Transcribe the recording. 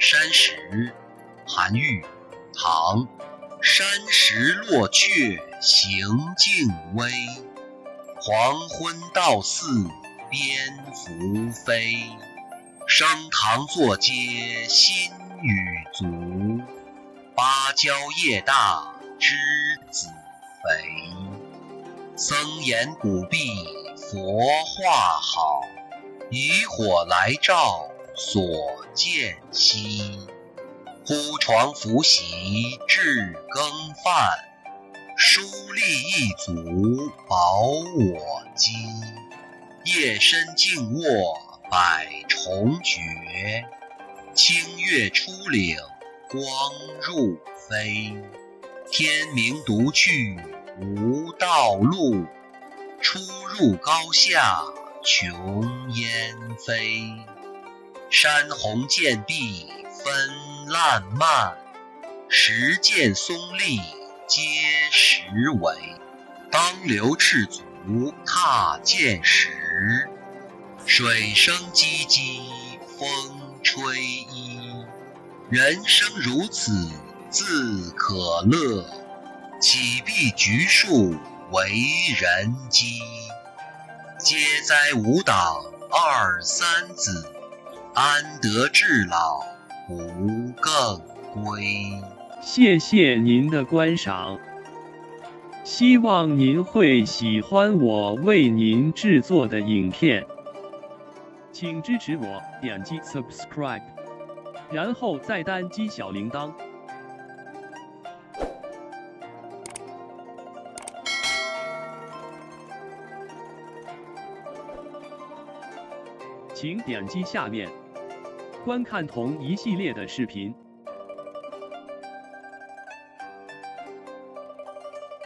山石，韩愈，唐。山石落却行径微，黄昏到寺蝙蝠飞。升堂作阶心语足，芭蕉叶大栀子肥。僧言古壁佛画好，渔火来照所见稀。铺床拂席置羹饭，疏立一足保我机。夜深静卧百重绝，清月出岭光入飞。天明独去无道路，出入高下穷烟飞。山红涧碧分烂漫，石涧松立皆石围。当流赤足踏涧石，水声唧唧风吹衣。人生如此自可乐，岂必局数为人机。皆哉吾党二三子，安得至老不更归。谢谢您的观赏，希望您会喜欢我为您制作的影片。请支持我，点击 subscribe， 然后再单击小铃铛。请点击下面观看同一系列的视频。